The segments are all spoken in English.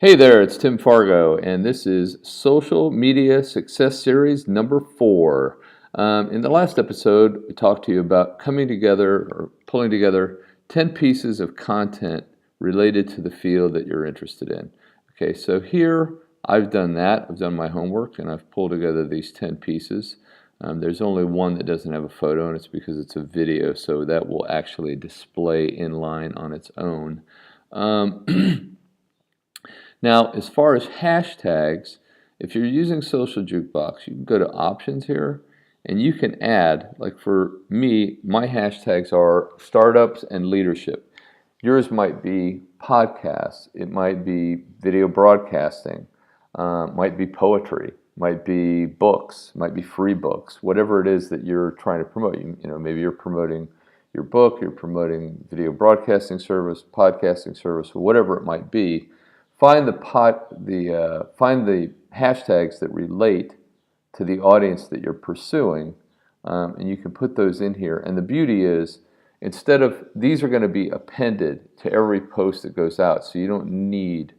Hey there, it's Tim Fargo, and this is Social Media Success Series number 4. In the last episode, we talked to you about coming together or pulling together 10 pieces of content related to the field that you're interested in. Okay, so here I've done that. I've done my homework, and I've pulled together these 10 pieces. There's only one that doesn't have a photo, and it's because it's a video, so that will actually display in line on its own. Now, as far as hashtags, if you're using Social Jukebox, you can go to options here and you can add, like for me, my hashtags are startups and leadership. Yours might be podcasts, it might be video broadcasting, might be poetry, might be books, might be free books, whatever it is that you're trying to promote. You know, maybe you're promoting your book, you're promoting video broadcasting service, podcasting service, whatever it might be. Find the hashtags that relate to the audience that you're pursuing, and you can put those in here. And the beauty is, instead of these are going to be appended to every post that goes out, so you don't need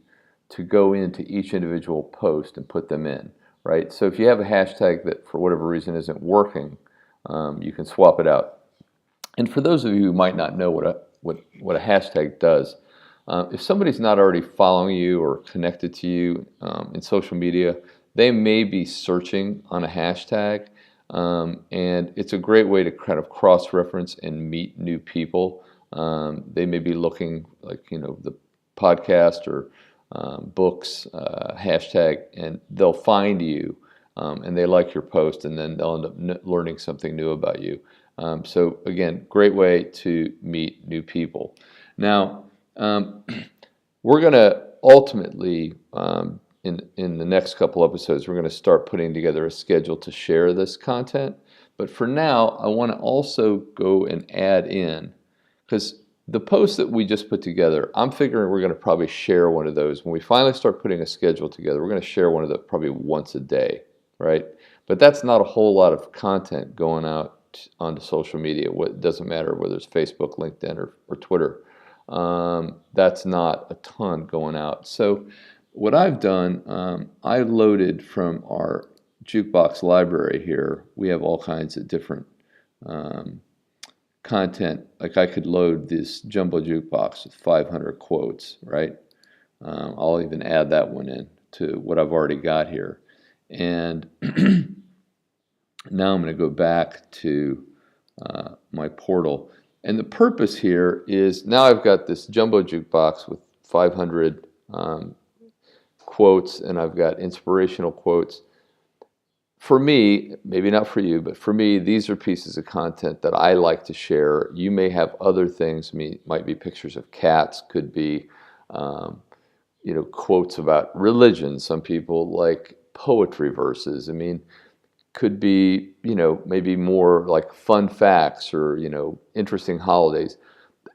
to go into each individual post and put them in, right? So if you have a hashtag that for whatever reason isn't working, you can swap it out. And for those of you who might not know what a hashtag does. If somebody's not already following you or connected to you in social media, they may be searching on a hashtag, and it's a great way to kind of cross-reference and meet new people. They may be looking, like, the podcast or books hashtag, and they'll find you, and they like your post, and then they'll end up learning something new about you. So again, great way to meet new people. Now, we're going to ultimately, in the next couple episodes, we're going to start putting together a schedule to share this content. But for now, I want to also go and add in, because the post that we just put together, I'm figuring we're going to probably share one of those. When we finally start putting a schedule together, we're going to share one of those probably once a day, right? But that's not a whole lot of content going out onto social media. It doesn't matter whether it's Facebook, LinkedIn, or Twitter. That's not a ton going out. So what I've done, I loaded from our Jukebox library here. We have all kinds of different content. Like I could load this jumbo jukebox with 500 quotes, right? I'll even add that one in to what I've already got here. And now I'm going to go back to my portal. And the purpose here is, now I've got this jumbo jukebox with 500 quotes, and I've got inspirational quotes. For me, maybe not for you, but for me, these are pieces of content that I like to share. You may have other things, might be pictures of cats, could be quotes about religion. Some people like poetry verses. Could be, maybe more like fun facts or, interesting holidays.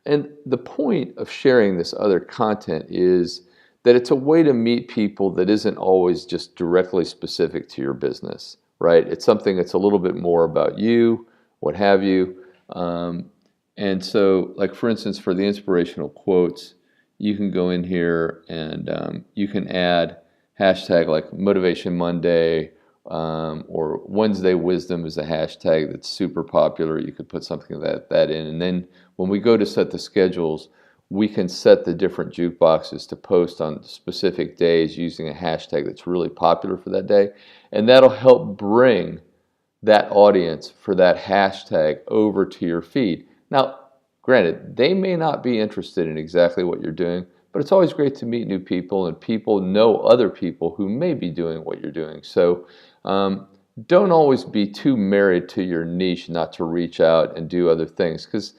And the point of sharing this other content is that it's a way to meet people that isn't always just directly specific to your business, right? It's something that's a little bit more about you, what have you. And so, like, for instance, for the inspirational quotes, you can go in here and you can add hashtag like Motivation Monday, or Wednesday Wisdom is a hashtag that's super popular. You could put something like that in. And then when we go to set the schedules, we can set the different jukeboxes to post on specific days using a hashtag that's really popular for that day. And that'll help bring that audience for that hashtag over to your feed. Now, granted, they may not be interested in exactly what you're doing, but it's always great to meet new people, and people know other people who may be doing what you're doing. So don't always be too married to your niche not to reach out and do other things, because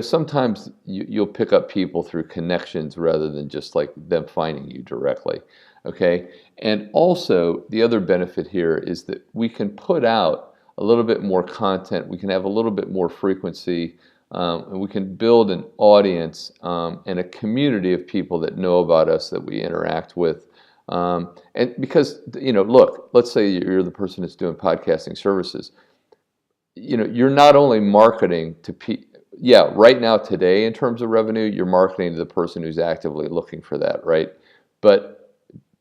sometimes you'll pick up people through connections rather than just like them finding you directly. Okay, and also the other benefit here is that we can put out a little bit more content. We can have a little bit more frequency. And we can build an audience and a community of people that know about us, that we interact with. And because, look, let's say you're the person that's doing podcasting services. You're not only marketing to people. Yeah, right now, today, in terms of revenue, you're marketing to the person who's actively looking for that, right? But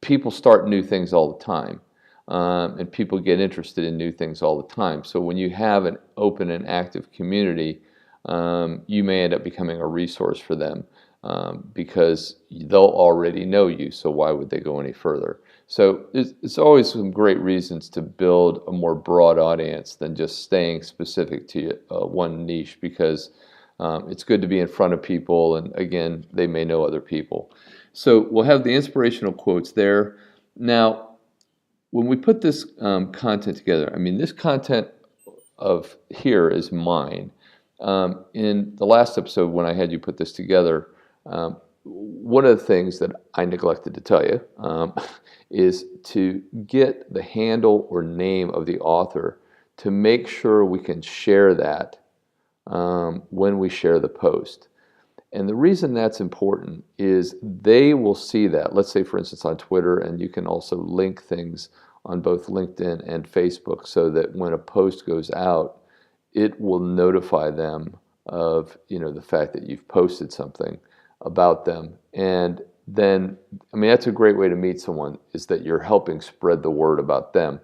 people start new things all the time. And people get interested in new things all the time. So when you have an open and active community, you may end up becoming a resource for them because they'll already know you. So why would they go any further? So it's always some great reasons to build a more broad audience than just staying specific to one niche, because it's good to be in front of people, and again, they may know other people. So we'll have the inspirational quotes there. Now, when we put this content together, I mean, this content of here is mine. In the last episode, when I had you put this together, one of the things that I neglected to tell you is to get the handle or name of the author to make sure we can share that when we share the post. And the reason that's important is they will see that. Let's say, for instance, on Twitter, and you can also link things on both LinkedIn and Facebook so that when a post goes out, it will notify them of, the fact that you've posted something about them. And then, I mean, that's a great way to meet someone, is that you're helping spread the word about them.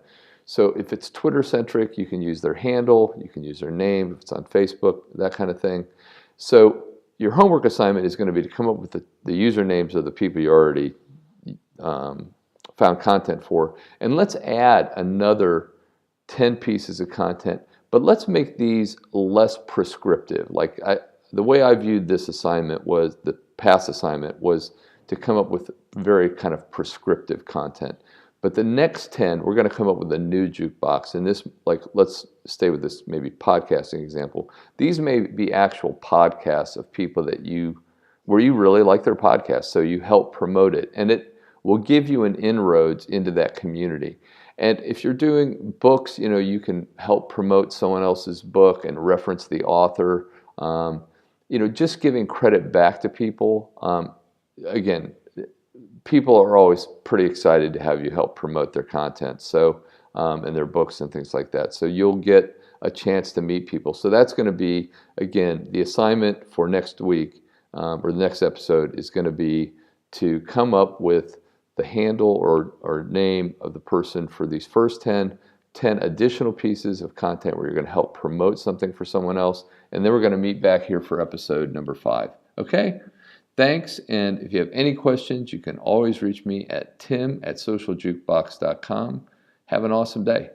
So if it's Twitter centric, you can use their handle, you can use their name, if it's on Facebook, that kind of thing. So your homework assignment is going to be to come up with the usernames of the people you already found content for. And let's add another 10 pieces of content, but let's make these less prescriptive. Like the way I viewed this assignment was, the past assignment was to come up with very kind of prescriptive content. But the next 10, we're going to come up with a new jukebox. And this, like, let's stay with this maybe podcasting example. These may be actual podcasts of people where you really like their podcast, so you help promote it. And it will give you an inroads into that community. And if you're doing books, you can help promote someone else's book and reference the author. Just giving credit back to people. Again, people are always pretty excited to have you help promote their content, so and their books and things like that. So you'll get a chance to meet people. So that's going to be, again, the assignment for next week, or the next episode is going to be to come up with the handle or name of the person for these first 10 additional pieces of content where you're going to help promote something for someone else. And then we're going to meet back here for episode number 5. Okay? Thanks, and if you have any questions, you can always reach me at tim@socialjukebox.com. Have an awesome day.